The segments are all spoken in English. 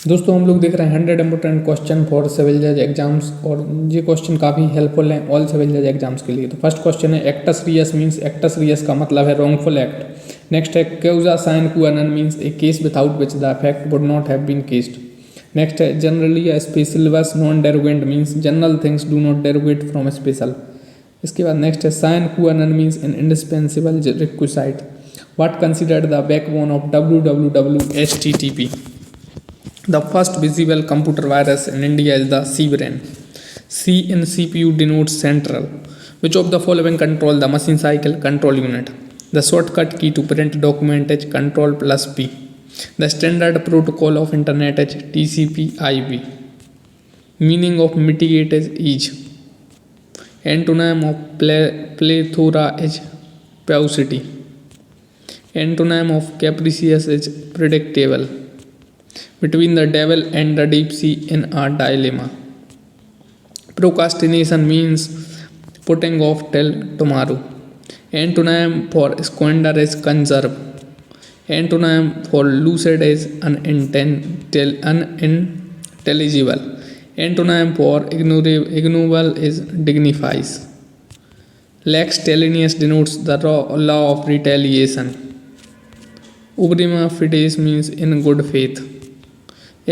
दोस्तों हम लोग देख रहे हैं 100 इम्पोर्टेंट क्वेश्चन फॉर सिविल जज एग्जाम्स और ये क्वेश्चन काफ़ी हेल्पफुल हैं ऑल सिविल जज एग्जाम्स के लिए। तो फर्स्ट क्वेश्चन है actus reus means, actus reus का मतलब है रॉन्गफुल एक्ट। नेक्स्ट है causa sine qua non means a case without which the effect would not have been caused. Next है generalia specialibus non derogant means general things do not derogate from special. इसके बाद next है sine qua non means an indispensable requisite. What considered the backbone of WWW The first visible computer virus in India is the C-brain. C in CPU denotes central. Which of the following control the machine cycle control unit? The shortcut key to print document is Control plus P. The standard protocol of internet is TCP/IP. Meaning of mitigate is each. Antonym of plethora is paucity. Antonym of capricious is predictable. Between the devil and the deep sea in a dilemma. Procrastination means putting off till tomorrow. Antonym for squander is conserve. Antonym for lucid is unintelligible. Antonym for ignoble is dignifies. Lex talionis denotes the law of retaliation. Ubrima fides means in good faith.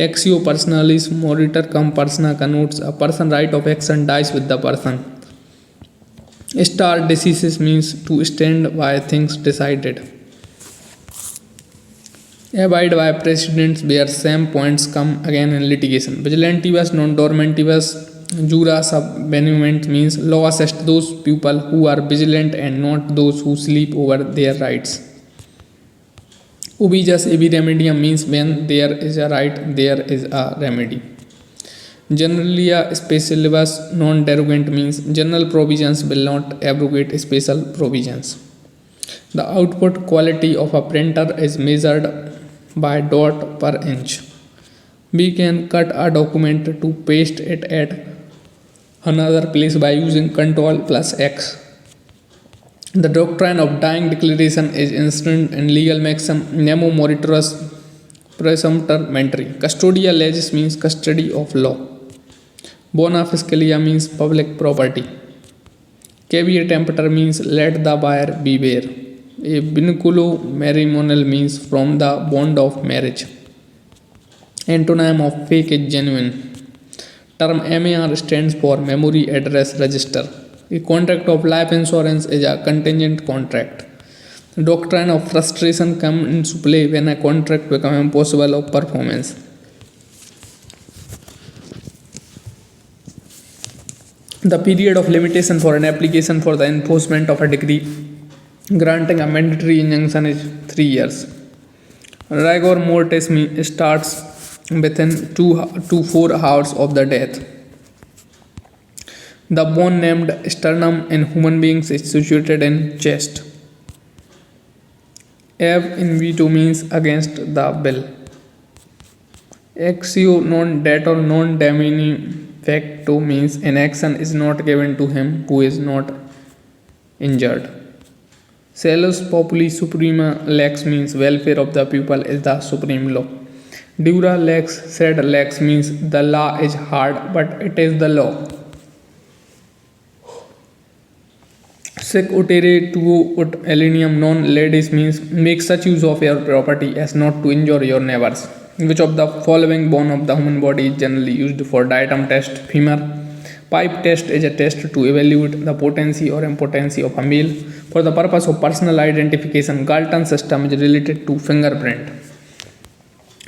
Axio personalis moritur cum persona connotes a person right of action dies with the person. Star decisis means to stand by things decided. Abide by precedents where same points come again in litigation. Vigilantibus non dormantibus jura sub benevolent means law assists those people who are vigilant and not those who sleep over their rights. Ubijus ibi remedium means when there is a right, there is a remedy. Generally a specialibus non-derogant means general provisions will not abrogate special provisions. The output quality of a printer is measured by dot per inch. We can cut a document to paste it at another place by using Ctrl plus X. The doctrine of dying declaration is instant and legal maxim nemo moriturus presumptor mentary. Custodial legis means custody of law. Bona fiscalia means public property. Caveat emptor means let the buyer beware. A vinculo matrimonial means from the bond of marriage. Antonym of fake is genuine. Term MAR stands for memory address register. A contract of life insurance is a contingent contract. The doctrine of frustration comes into play when a contract becomes impossible of performance. The period of limitation for an application for the enforcement of a decree granting a mandatory injunction is 3 years. Rigor mortis starts within 2 to 4 hours of the death. The bone named sternum in human beings is situated in chest. Ab initio means against the will. Axio non dator non damini facto means an action is not given to him who is not injured. Salus populi suprema lex means welfare of the people is the supreme law. Dura lex sed lex means the law is hard but it is the law. Sic utere tuo ut alienum non ledis means make such use of your property as not to injure your neighbors. Which of the following bone of the human body is generally used for diatom test? Femur. Pipe test is a test to evaluate the potency or impotency of a male. For the purpose of personal identification, Galton system is related to fingerprint.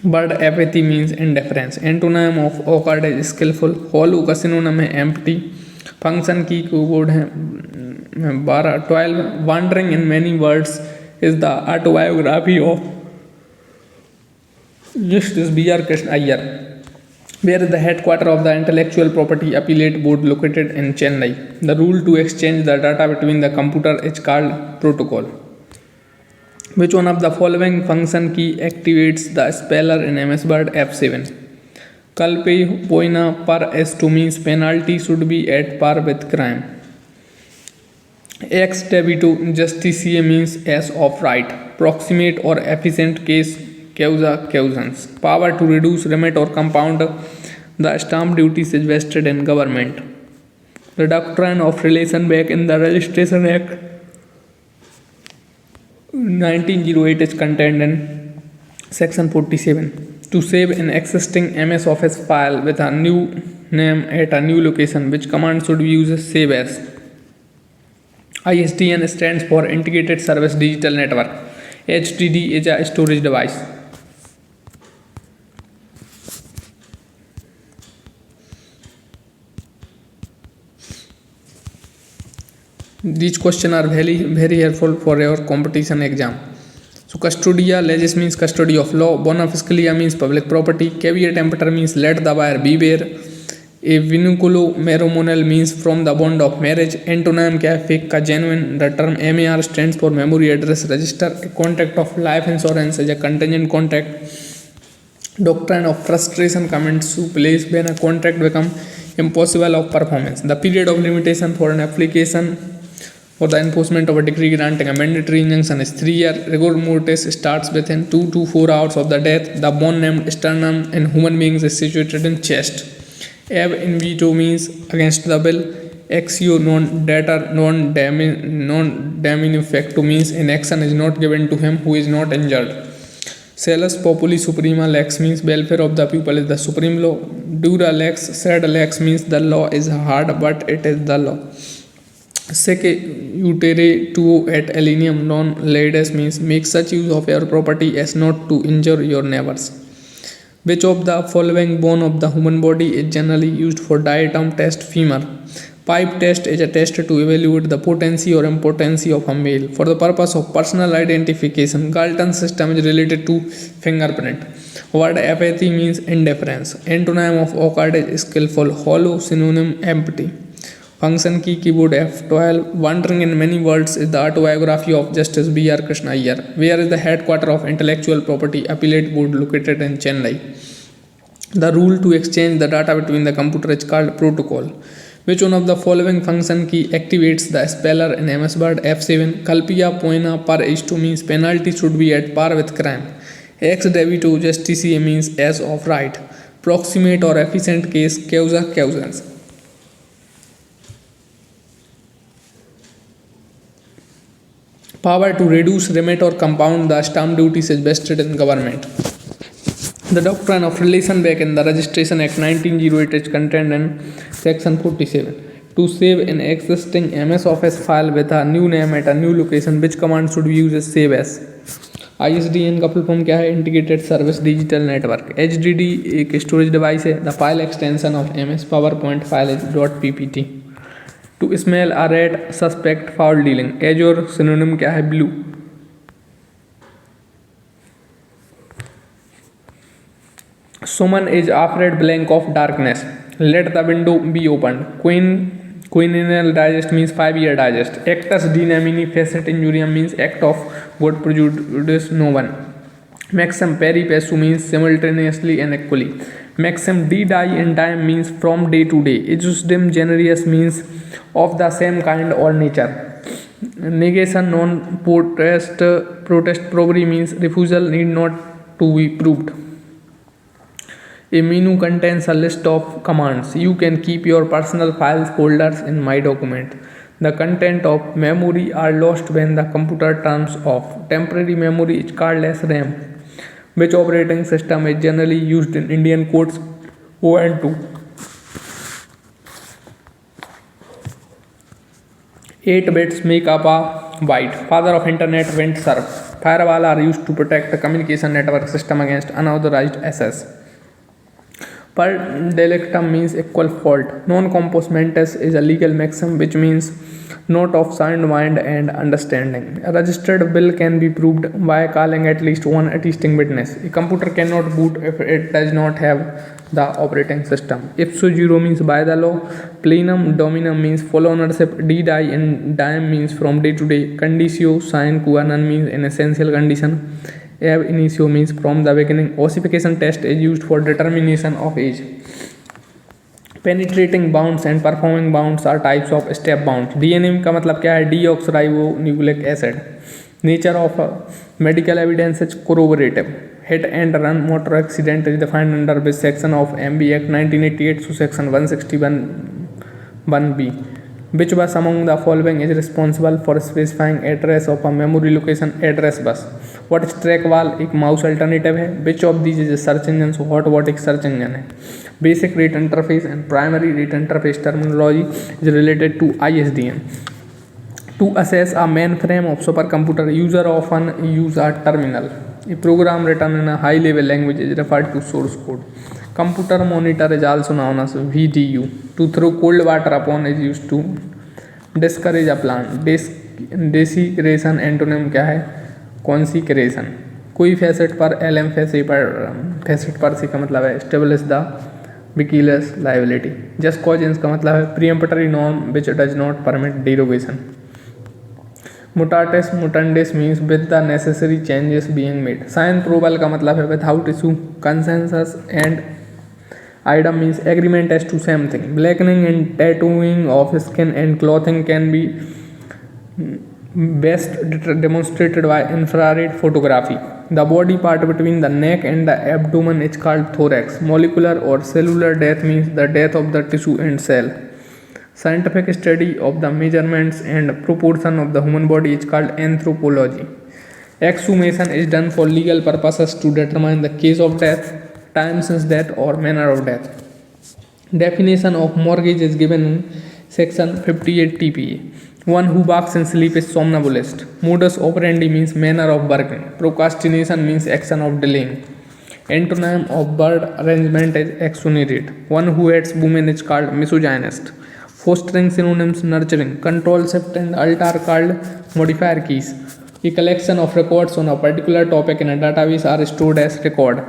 Bird apathy means indifference. Antonym of awkward is skillful. Hollow का synonym है empty. Function की code है 12. Wandering in many words is the autobiography of Justice B.R. Krishna Iyer. Where is the headquarters of the Intellectual Property Appellate Board located in Chennai? The rule to exchange the data between the computer is called protocol. Which one of the following function key activates the speller in MS Word F7? Culpe poena per S2 means penalty should be at par with crime. Ex debito justitiae means as of right. Proximate or efficient case causa causans. Power to reduce, remit, or compound the stamp duties is vested in government. The doctrine of relation back in the Registration Act 1908 is contained in section 47. To save an existing MS Office file with a new name at a new location, which command should be used? Save as. ISDN stands for Integrated Service Digital Network. HDD is a storage device. These questions are very helpful for your competition exam. So custodia legis means custody of law. Bona fiscalia means public property. Caveat emptor means let the buyer beware. A vinculo matrimonial means from the bond of marriage. Antonym क्या है? fake का genuine. The term MAR stands for memory address register. A contract of life insurance is a contingent contract. Doctrine of frustration comes to place when a contract becomes impossible of performance. The period of limitation for an application for the enforcement of a decree granting a mandatory injunction is 3 years. Rigor mortis starts within 2 to 4 hours of the death. The bone named sternum in human beings is situated in chest. Ab in veto means against the will. Exio non dater non damnifacto means an action is not given to him who is not injured. Salus populi suprema lex means welfare of the people is the supreme law. Dura lex sed lex means the law is hard but it is the law. Sec utere tuo et alienum non lades means make such use of your property as not to injure your neighbors. Which of the following bone of the human body is generally used for diatom test? Femur. Pipe test is a test to evaluate the potency or impotency of a male for the purpose of personal identification. Galton system is related to fingerprint. Word apathy means indifference. Antonym of awkward is skillful. Hollow synonym empty. Function key keyboard F12. Wandering in many worlds is the autobiography of Justice B.R. Krishna Iyer. Where is the headquarter of Intellectual Property Appellate Board located in Chennai? The rule to exchange the data between the computer is called protocol. Which one of the following function key activates the speller in MS Word? F7. Culpia poena per isto means penalty should be at par with crime. Ex debito justitiae means as of right. Proximate or efficient case causa causans. Power to reduce, remit, or compound the stamp duties is vested in government. The doctrine of relation back in the Registration Act 1908 is contained in section 47. To save an existing MS Office file with a new name at a new location, which command should be used? Save as. ISDN का full form क्या है? Integrated service digital network. HDD एक storage device है. The file extension of MS PowerPoint file is .ppt. To smell a rat, suspect foul dealing. Azure synonym क्या है? Blue. Suman is afraid blank of darkness. Let the window be opened. Quinennial digest means 5-year digest. Actus de nomine facet injuriam means act of God prejudice no one. Maxim peri passu means simultaneously and equally. Maxim de die and diem means from day to day. Ejusdem generis means of the same kind or nature. Negation non protest probably means refusal need not to be proved. A menu contains a list of commands. You can keep your personal files folders in my document. The content of memory are lost when the computer turns off. Temporary memory is called as RAM. Which operating system is generally used in Indian courts? ON2. 8 bits make up a byte. Father of internet went serve. Firewall are used to protect the communication network system against unauthorized access. Per delictum means equal fault. Non compos mentis is a legal maxim which means not of sound mind and understanding. A registered bill can be proved by calling at least one attesting witness. A computer cannot boot if it does not have the operating system. Ipso juro means by the law. Plenum dominum means full ownership. De die and diem means from day to day. Conditio sine qua non means an essential condition. Ab initio means from the beginning. Ossification test is used for determination of age. Penetrating bounds and performing bounds are types of step bounds. DNA का मतलब क्या है? Deoxyribonucleic acid. Nature of medical evidence is corroborative. Hit and run motor accident is defined under which section of MB Act 1988 to section 161(1)(b). Which bus among the following is responsible for specifying address of a memory location address bus? What is trackball? एक mouse alternative है. Which of these is a search engine? So hot what एक search engine है. Basic rate interface and primary rate interface terminology is related to ISDN. To assess a mainframe of supercomputer, user often use a terminal. A program written in a high-level language is referred to source code. Computer monitor is also known as VDU. To throw cold water upon is used to discourage a plant. Desecration antonym क्या है? Consecration. कोई facet पर LM facet पर सी का मतलब है establish the vicarious liability. Jus cogens का मतलब है peremptory norm which does not permit derogation. Mutatis mutandis means with the necessary changes being made. Sine probable का मतलब है without issue. Consensus and item means agreement as to same thing. Blackening and tattooing of skin and clothing can be best demonstrated by infrared photography. The body part between the neck and the abdomen is called thorax. Molecular or cellular death means the death of the tissue and cell. Scientific study of the measurements and proportion of the human body is called anthropology. Exhumation is done for legal purposes to determine the case of death, time since death or manner of death. Definition of mortgage is given in section 58 TPA. One who walks in sleep is somnambulist. Modus operandi means manner of working. Procrastination means action of delaying. Antonym of bird arrangement is exonerate. One who hates women is called misogynist. Fostering synonyms nurturing. Control shift and alt are called modifier keys. A collection of records on a particular topic in a database are stored as record.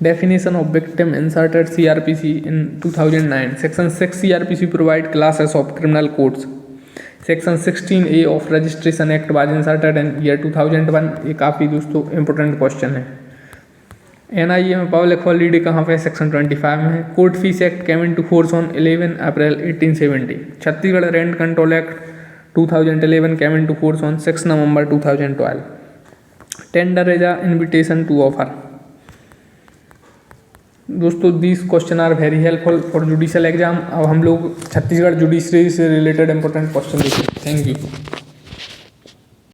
Definition of victim inserted CRPC in 2009. Section 6 CRPC provide classes of criminal codes. Section 16A of Registration Act was inserted in year 2001. ये काफ़ी दोस्तों important question है. NIA में public holiday कहाँ पे? Section 25 में है. Court fee act came into force on 11 April 1870. Chhattisgarh rent control act 2011 came into force on 6 November 2012. Tender is a invitation to offer. दोस्तों this question are very helpful for judicial exam. अब हम लोग Chhattisgarh judiciary से related important question देखिए. Thank you.